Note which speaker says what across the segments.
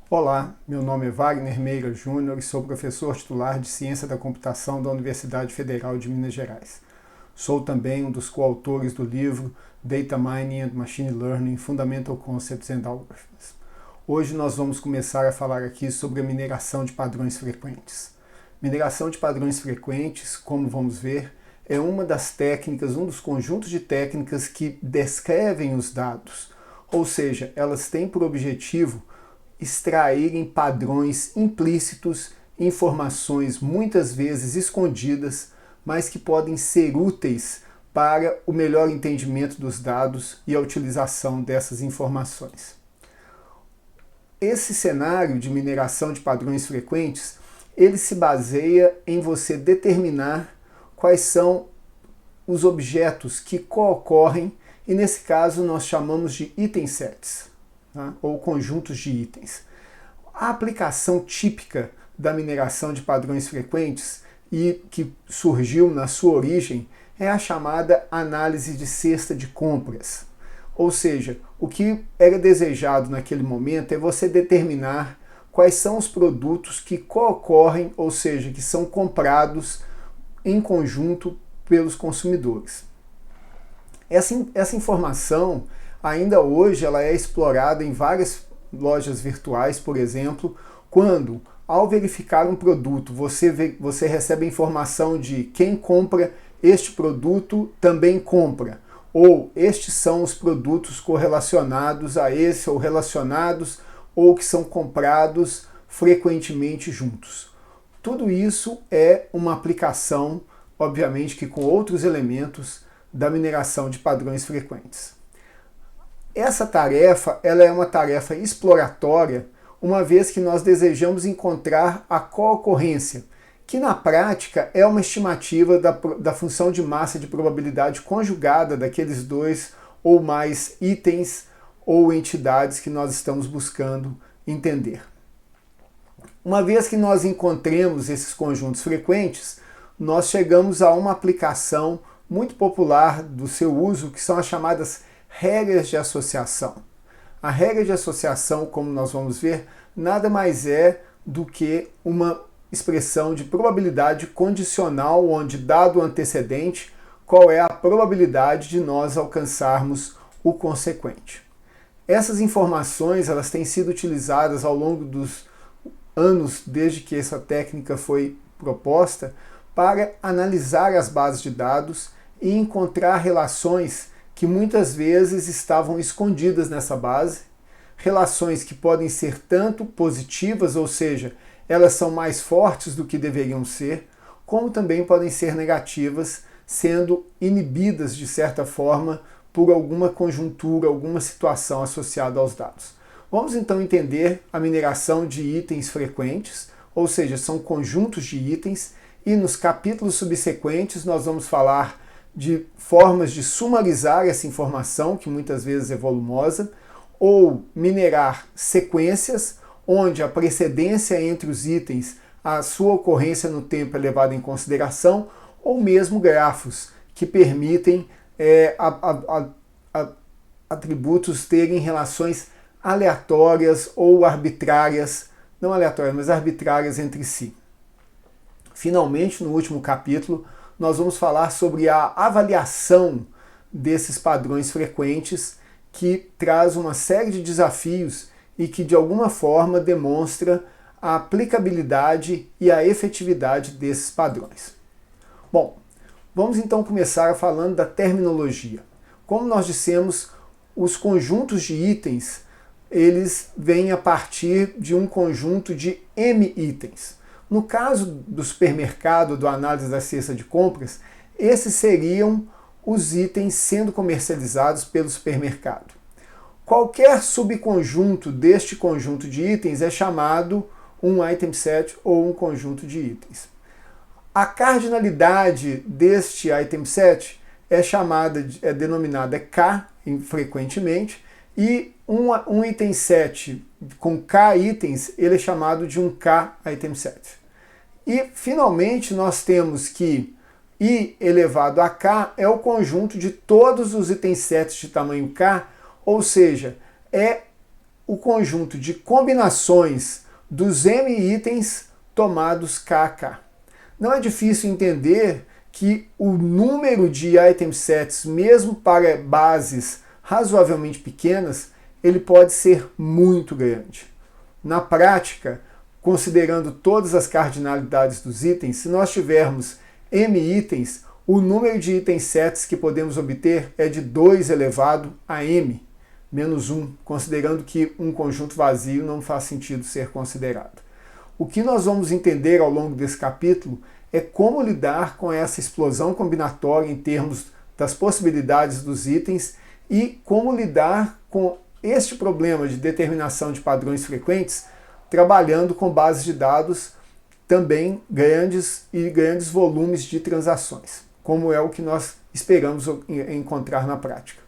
Speaker 1: Olá, meu nome é Wagner Meira Júnior e sou professor titular de Ciência da Computação da Universidade Federal de Minas Gerais. Sou também um dos coautores do livro Data Mining and Machine Learning: Fundamental Concepts and Algorithms. Hoje nós vamos começar a falar aqui sobre a mineração de padrões frequentes. Mineração de padrões frequentes, como vamos ver, é uma das técnicas, um dos conjuntos de técnicas que descrevem os dados, ou seja, elas têm por objetivo extraírem padrões implícitos, informações muitas vezes escondidas, mas que podem ser úteis para o melhor entendimento dos dados e a utilização dessas informações. Esse cenário de mineração de padrões frequentes, ele se baseia em você determinar quais são os objetos que co-ocorrem, e nesse caso nós chamamos de item sets, tá? Ou conjuntos de itens. A aplicação típica da mineração de padrões frequentes e que surgiu na sua origem é a chamada análise de cesta de compras. Ou seja, o que era desejado naquele momento é você determinar quais são os produtos que co-ocorrem, ou seja, que são comprados em conjunto pelos consumidores. Essa informação, ainda hoje, ela é explorada em várias lojas virtuais, por exemplo, quando, ao verificar um produto, você recebe a informação de quem compra este produto também compra, ou estes são os produtos correlacionados a esse ou relacionados, ou que são comprados frequentemente juntos. Tudo isso é uma aplicação, obviamente que com outros elementos, da mineração de padrões frequentes. Essa tarefa, ela é uma tarefa exploratória, uma vez que nós desejamos encontrar a co-ocorrência, que na prática é uma estimativa da função de massa de probabilidade conjugada daqueles dois ou mais itens ou entidades que nós estamos buscando entender. Uma vez que nós encontremos esses conjuntos frequentes, nós chegamos a uma aplicação muito popular do seu uso, que são as chamadas regras de associação. A regra de associação, como nós vamos ver, nada mais é do que uma expressão de probabilidade condicional, onde, dado o antecedente, qual é a probabilidade de nós alcançarmos o consequente. Essas informações, elas têm sido utilizadas ao longo dos anos, desde que essa técnica foi proposta, para analisar as bases de dados e encontrar relações que muitas vezes estavam escondidas nessa base, relações que podem ser tanto positivas, ou seja, elas são mais fortes do que deveriam ser, como também podem ser negativas, sendo inibidas de certa forma por alguma conjuntura, alguma situação associada aos dados. Vamos então entender a mineração de itens frequentes, ou seja, são conjuntos de itens, e nos capítulos subsequentes nós vamos falar de formas de sumarizar essa informação, que muitas vezes é volumosa, ou minerar sequências, onde a precedência entre os itens, a sua ocorrência no tempo é levada em consideração, ou mesmo grafos, que permitem atributos terem relações aleatórias ou arbitrárias, não aleatórias, mas arbitrárias entre si. Finalmente, no último capítulo, nós vamos falar sobre a avaliação desses padrões frequentes, que traz uma série de desafios e que de alguma forma demonstra a aplicabilidade e a efetividade desses padrões. Bom, vamos então começar falando da terminologia. Como nós dissemos, os conjuntos de itens, eles vêm a partir de um conjunto de M itens. No caso do supermercado, do análise da cesta de compras, esses seriam os itens sendo comercializados pelo supermercado. Qualquer subconjunto deste conjunto de itens é chamado um item set ou um conjunto de itens. A cardinalidade deste item set é denominada K frequentemente, e um item set com K itens, ele é chamado de um K item set. E finalmente nós temos que I elevado a K é o conjunto de todos os itens sets de tamanho K, ou seja, é o conjunto de combinações dos M itens tomados K a K. Não é difícil entender que o número de item sets, mesmo para bases razoavelmente pequenas, ele pode ser muito grande. Na prática, considerando todas as cardinalidades dos itens, se nós tivermos M itens, o número de item sets que podemos obter é de 2 elevado a m, menos 1, considerando que um conjunto vazio não faz sentido ser considerado. O que nós vamos entender ao longo desse capítulo é como lidar com essa explosão combinatória em termos das possibilidades dos itens e como lidar com este problema de determinação de padrões frequentes trabalhando com bases de dados também grandes e grandes volumes de transações, como é o que nós esperamos encontrar na prática.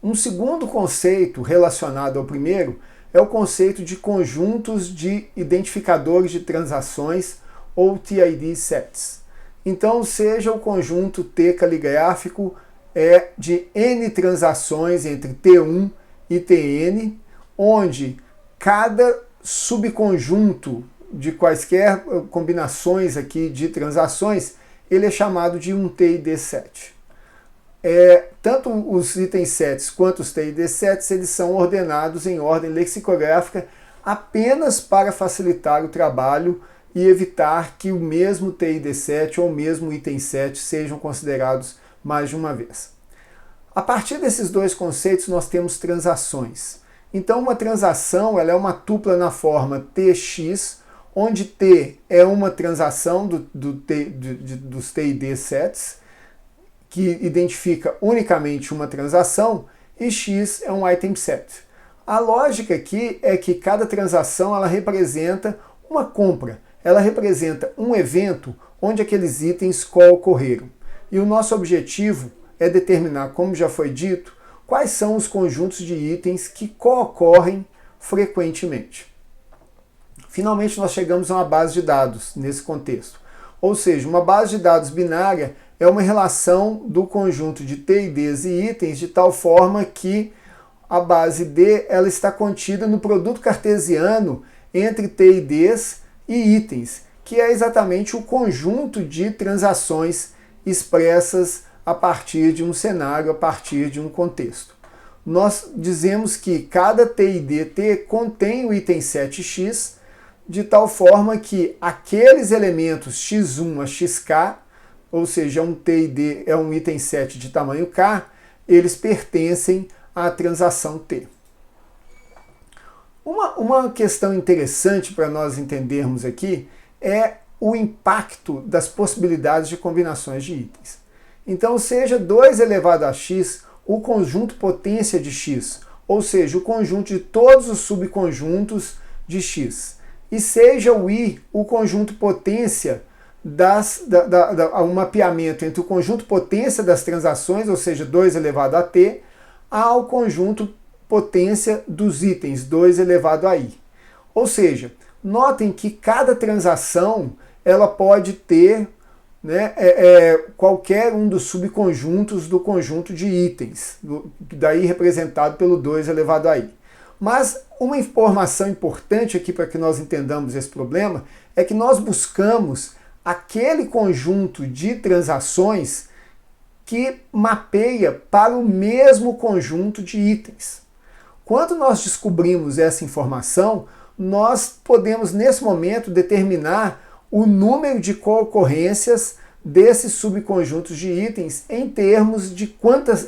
Speaker 1: Um segundo conceito relacionado ao primeiro é o conceito de conjuntos de identificadores de transações ou TID sets. Então, seja o conjunto T caligráfico de N transações entre T1 e Tn, onde cada subconjunto de quaisquer combinações aqui de transações, ele é chamado de um TID set. Tanto os itens sets quanto os TID sets, eles são ordenados em ordem lexicográfica apenas para facilitar o trabalho e evitar que o mesmo TID set ou o mesmo item set sejam considerados mais de uma vez. A partir desses dois conceitos, nós temos transações. Então, uma transação ela é uma tupla na forma TX, onde T é uma transação dos TID sets, que identifica unicamente uma transação, e X é um item set. A lógica aqui é que cada transação ela representa uma compra, ela representa um evento onde aqueles itens co-ocorreram. E o nosso objetivo é determinar, como já foi dito, quais são os conjuntos de itens que co-ocorrem frequentemente. Finalmente, nós chegamos a uma base de dados nesse contexto. Ou seja, uma base de dados binária é uma relação do conjunto de TIDs e itens de tal forma que a base D ela está contida no produto cartesiano entre TIDs e itens, que é exatamente o conjunto de transações expressas a partir de um cenário, a partir de um contexto. Nós dizemos que cada TID-T contém o item set X, de tal forma que aqueles elementos x1 a xk, ou seja, um TID é um item set de tamanho k, eles pertencem à transação T. Uma questão interessante para nós entendermos aqui é o impacto das possibilidades de combinações de itens. Então, seja 2 elevado a x o conjunto potência de x, ou seja, o conjunto de todos os subconjuntos de x, e seja o i o conjunto potência um mapeamento entre o conjunto potência das transações, ou seja, 2 elevado a t, ao conjunto potência dos itens, 2 elevado a i. Ou seja, notem que cada transação ela pode ter qualquer um dos subconjuntos do conjunto de itens, daí representado pelo 2 elevado a i. Mas uma informação importante aqui para que nós entendamos esse problema é que nós buscamos aquele conjunto de transações que mapeia para o mesmo conjunto de itens. Quando nós descobrimos essa informação, nós podemos, nesse momento, determinar o número de co-ocorrências desses subconjuntos de itens em termos de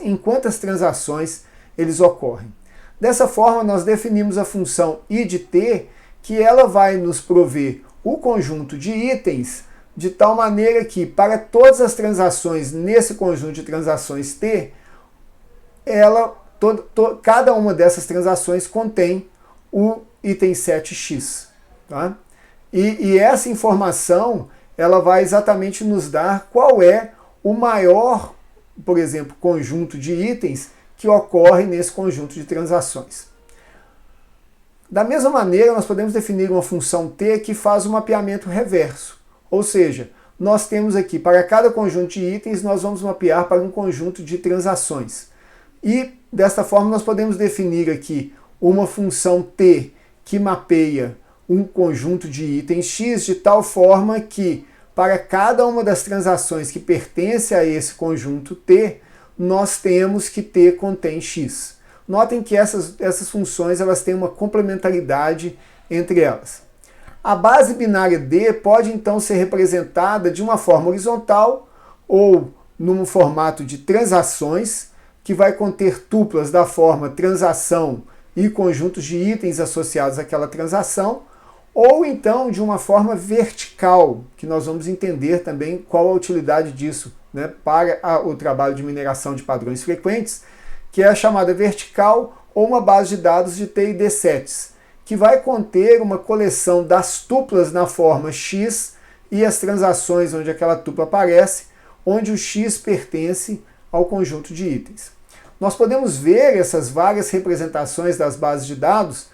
Speaker 1: em quantas transações eles ocorrem. Dessa forma, nós definimos a função i de t, que ela vai nos prover o conjunto de itens de tal maneira que, para todas as transações nesse conjunto de transações T, cada uma dessas transações contém o item set X. Tá? E essa informação ela vai exatamente nos dar qual é o maior, por exemplo, conjunto de itens que ocorre nesse conjunto de transações. Da mesma maneira, nós podemos definir uma função T que faz o mapeamento reverso. Ou seja, nós temos aqui, para cada conjunto de itens, nós vamos mapear para um conjunto de transações. E, desta forma, nós podemos definir aqui uma função T que mapeia um conjunto de itens X de tal forma que, para cada uma das transações que pertence a esse conjunto T, nós temos que T contém X. Notem que essas funções elas têm uma complementaridade entre elas. A base binária D pode então ser representada de uma forma horizontal ou num formato de transações, que vai conter tuplas da forma transação e conjuntos de itens associados àquela transação, ou então de uma forma vertical, que nós vamos entender também qual a utilidade disso, né, para o trabalho de mineração de padrões frequentes, que é a chamada vertical ou uma base de dados de T e D sets, que vai conter uma coleção das tuplas na forma X e as transações onde aquela tupla aparece, onde o X pertence ao conjunto de itens. Nós podemos ver essas várias representações das bases de dados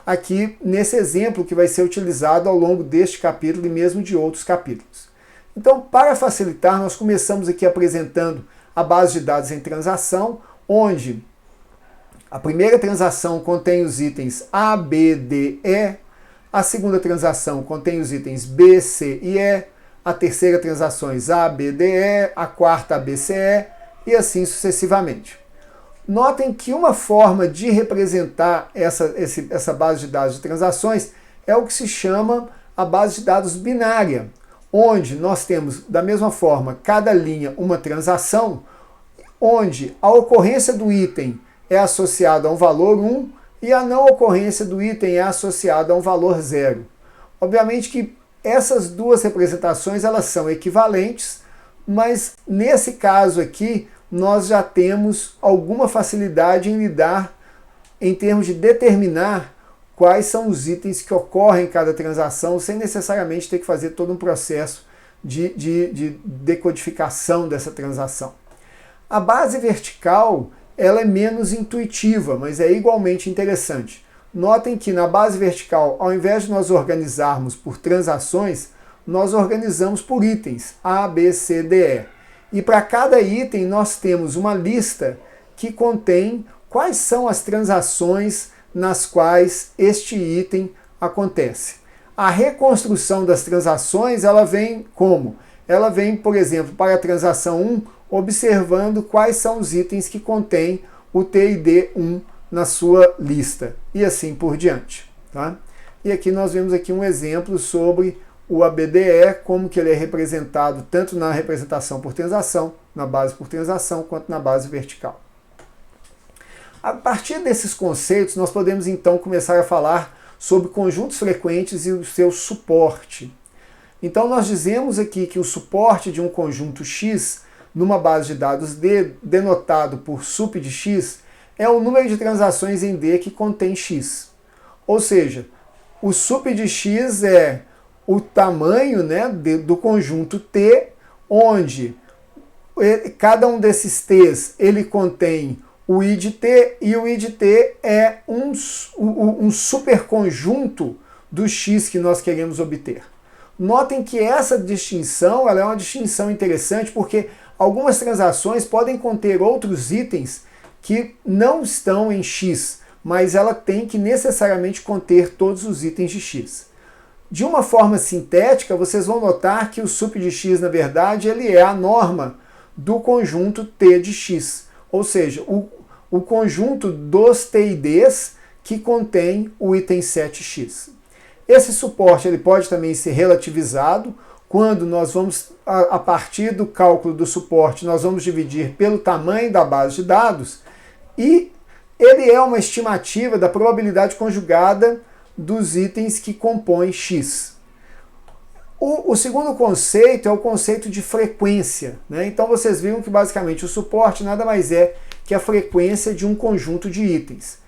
Speaker 1: aqui nesse exemplo que vai ser utilizado ao longo deste capítulo e mesmo de outros capítulos. Então, para facilitar, nós começamos aqui apresentando a base de dados em transação, onde a primeira transação contém os itens A, B, D, E, a segunda transação contém os itens B, C e E, a terceira transações A, B, D, E, a quarta A, B, C, E e assim sucessivamente. Notem que uma forma de representar essa base de dados de transações é o que se chama a base de dados binária, onde nós temos, da mesma forma, cada linha uma transação, onde a ocorrência do item é associada a um valor 1 e a não ocorrência do item é associada a um valor 0. Obviamente que essas duas representações elas são equivalentes, mas nesse caso aqui nós já temos alguma facilidade em lidar em termos de determinar quais são os itens que ocorrem em cada transação, sem necessariamente ter que fazer todo um processo de decodificação dessa transação. A base vertical ela é menos intuitiva, mas é igualmente interessante. Notem que na base vertical, ao invés de nós organizarmos por transações, nós organizamos por itens, A, B, C, D, E. E para cada item nós temos uma lista que contém quais são as transações nas quais este item acontece. A reconstrução das transações ela vem como? Ela vem, por exemplo, para a transação 1, observando quais são os itens que contém o TID1 na sua lista e assim por diante. Tá? E aqui nós vemos aqui um exemplo sobre o ABDE, como que ele é representado tanto na representação por transação, na base por transação, quanto na base vertical. A partir desses conceitos, nós podemos então começar a falar sobre conjuntos frequentes e o seu suporte. Então nós dizemos aqui que o suporte de um conjunto X numa base de dados D, denotado por sup de X, é o número de transações em D que contém X. Ou seja, o sup de X é o tamanho, né, do conjunto T, onde cada um desses T's ele contém o I de T, e o I de T é um superconjunto do X que nós queremos obter. Notem que essa distinção ela é uma distinção interessante porque algumas transações podem conter outros itens que não estão em X, mas ela tem que necessariamente conter todos os itens de X. De uma forma sintética, vocês vão notar que o sup de X, na verdade, ele é a norma do conjunto T de X, ou seja, o conjunto dos TIDs que contém o item 7x. Esse suporte ele pode também ser relativizado quando nós vamos, a partir do cálculo do suporte, nós vamos dividir pelo tamanho da base de dados e ele é uma estimativa da probabilidade conjugada dos itens que compõem X. O segundo conceito é o conceito de frequência, né? Então vocês viram que basicamente o suporte nada mais é que a frequência de um conjunto de itens.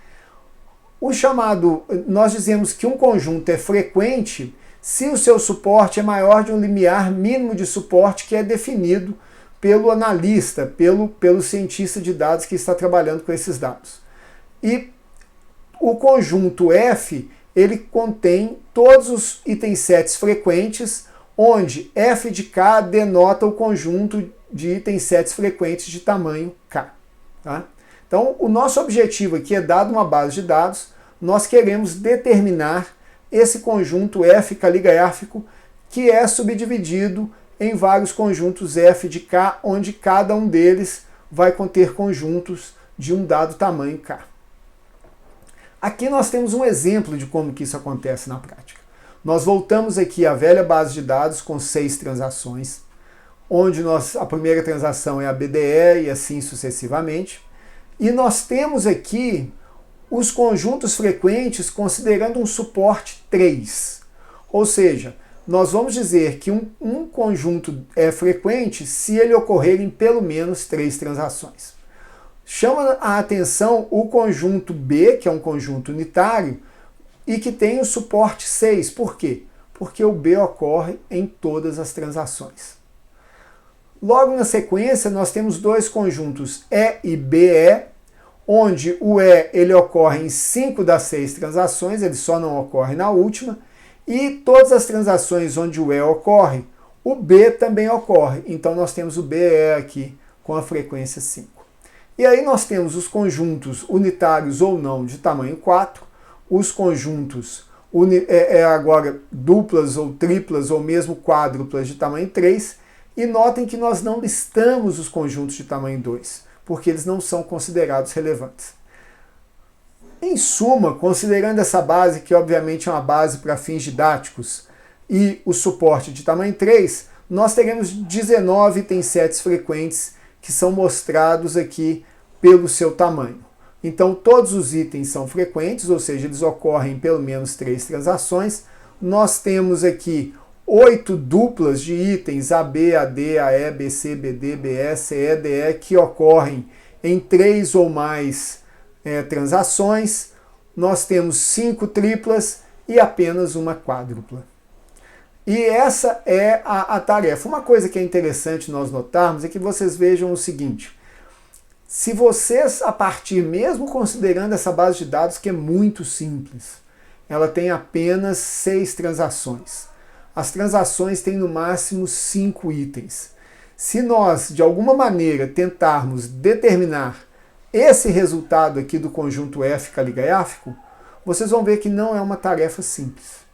Speaker 1: Nós dizemos que um conjunto é frequente se o seu suporte é maior de um limiar mínimo de suporte que é definido pelo analista, pelo cientista de dados que está trabalhando com esses dados. E o conjunto F, ele contém todos os itens sets frequentes, onde F de K denota o conjunto de itens sets frequentes de tamanho K. Tá? Então, o nosso objetivo aqui é, dado uma base de dados, nós queremos determinar esse conjunto F caligráfico que é subdividido em vários conjuntos F de K, onde cada um deles vai conter conjuntos de um dado tamanho K. Aqui nós temos um exemplo de como que isso acontece na prática. Nós voltamos aqui à velha base de dados com 6 transações, onde a primeira transação é a BDE e assim sucessivamente. E nós temos aqui os conjuntos frequentes considerando um suporte 3. Ou seja, nós vamos dizer que um conjunto é frequente se ele ocorrer em pelo menos 3 transações. Chama a atenção o conjunto B, que é um conjunto unitário, e que tem o suporte 6. Por quê? Porque o B ocorre em todas as transações. Logo na sequência, nós temos dois conjuntos E e BE, onde o E ele ocorre em 5 das 6 transações, ele só não ocorre na última, e todas as transações onde o E ocorre, o B também ocorre. Então nós temos o BE aqui com a frequência 5. E aí nós temos os conjuntos unitários ou não de tamanho 4, os conjuntos agora duplas ou triplas ou mesmo quádruplas de tamanho 3, e notem que nós não listamos os conjuntos de tamanho 2, porque eles não são considerados relevantes. Em suma, considerando essa base, que obviamente é uma base para fins didáticos, e o suporte de tamanho 3, nós teremos 19 itens sets frequentes que são mostrados aqui pelo seu tamanho. Então todos os itens são frequentes, ou seja, eles ocorrem em pelo menos 3 transações. Nós temos aqui 8 duplas de itens AB, AD, AE, BC, BD, BE, CE, DE que ocorrem em 3 ou mais transações. Nós temos 5 triplas e apenas uma quádrupla. E essa é a tarefa. Uma coisa que é interessante nós notarmos é que vocês vejam o seguinte: se vocês, a partir, mesmo considerando essa base de dados que é muito simples, ela tem apenas 6 transações. As transações têm no máximo 5 itens. Se nós, de alguma maneira, tentarmos determinar esse resultado aqui do conjunto F caligráfico, vocês vão ver que não é uma tarefa simples.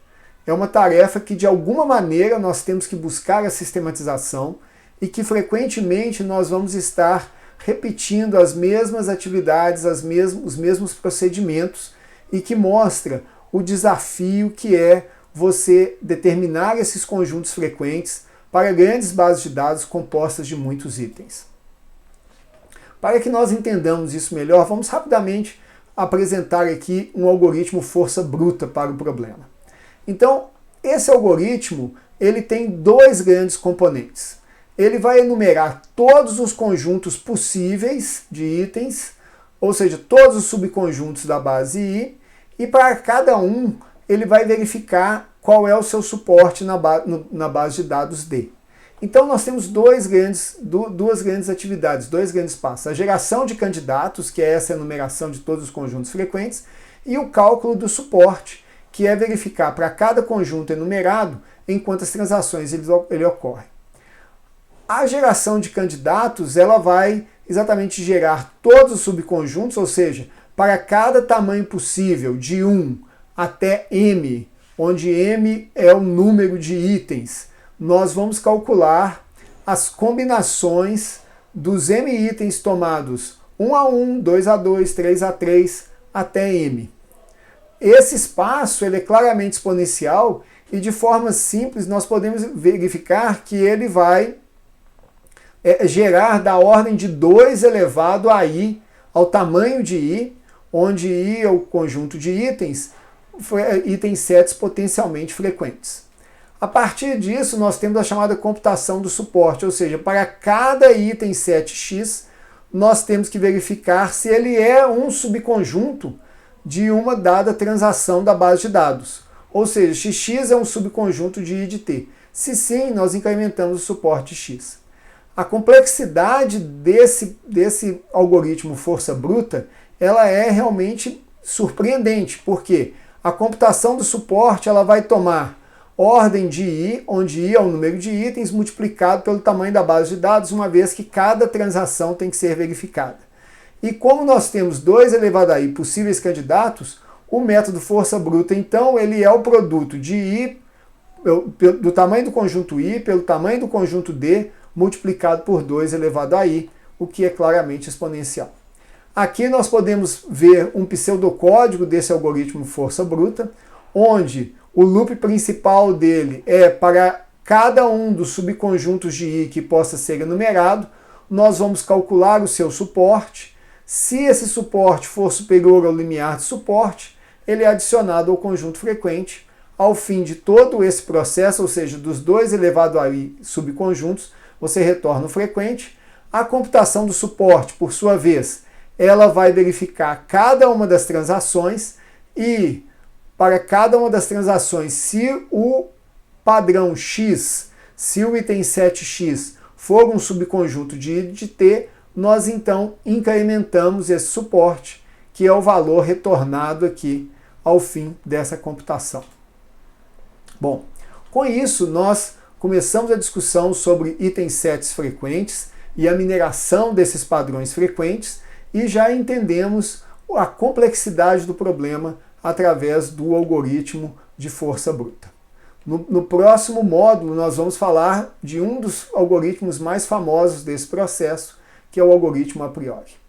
Speaker 1: É uma tarefa que, de alguma maneira, nós temos que buscar a sistematização e que, frequentemente, nós vamos estar repetindo as mesmas atividades, os mesmos procedimentos, e que mostra o desafio que é você determinar esses conjuntos frequentes para grandes bases de dados compostas de muitos itens. Para que nós entendamos isso melhor, vamos rapidamente apresentar aqui um algoritmo força bruta para o problema. Então, esse algoritmo ele tem 2 grandes componentes. Ele vai enumerar todos os conjuntos possíveis de itens, ou seja, todos os subconjuntos da base I, e para cada um ele vai verificar qual é o seu suporte na base de dados D. Então nós temos duas grandes atividades, 2 grandes passos. A geração de candidatos, que é essa enumeração de todos os conjuntos frequentes, e o cálculo do suporte, que é verificar para cada conjunto enumerado em quantas transações ele ocorre. A geração de candidatos ela vai exatamente gerar todos os subconjuntos, ou seja, para cada tamanho possível, de 1 até M, onde M é o número de itens, nós vamos calcular as combinações dos M itens tomados 1 a 1, 2 a 2, 3 a 3, até M. Esse espaço ele é claramente exponencial e, de forma simples, nós podemos verificar que ele vai gerar da ordem de 2 elevado a I, ao tamanho de I, onde I é o conjunto de itens sets potencialmente frequentes. A partir disso, nós temos a chamada computação do suporte, ou seja, para cada item set X, nós temos que verificar se ele é um subconjunto de uma dada transação da base de dados. Ou seja, XX é um subconjunto de I de T. Se sim, nós incrementamos o suporte X. A complexidade desse algoritmo força bruta, ela é realmente surpreendente, porque a computação do suporte ela vai tomar ordem de I, onde I é o número de itens multiplicado pelo tamanho da base de dados, uma vez que cada transação tem que ser verificada. E como nós temos 2 elevado a I possíveis candidatos, O método força bruta, então, ele é o produto de I, do tamanho do conjunto I pelo tamanho do conjunto D, multiplicado por 2 elevado a I, o que é claramente exponencial. Aqui nós podemos ver um pseudocódigo desse algoritmo força bruta, onde o loop principal dele é para cada um dos subconjuntos de I que possa ser enumerado, nós vamos calcular o seu suporte. Se esse suporte for superior ao limiar de suporte, ele é adicionado ao conjunto frequente. Ao fim de todo esse processo, ou seja, dos 2 elevado a I subconjuntos, você retorna o frequente. A computação do suporte, por sua vez, ela vai verificar cada uma das transações e, para cada uma das transações, se o padrão X, se o item 7x for um subconjunto de I de T, nós então incrementamos esse suporte, que é o valor retornado aqui ao fim dessa computação. Bom, com isso nós começamos a discussão sobre itens sets frequentes e a mineração desses padrões frequentes e já entendemos a complexidade do problema através do algoritmo de força bruta. No próximo módulo nós vamos falar de um dos algoritmos mais famosos desse processo, que é o algoritmo a priori.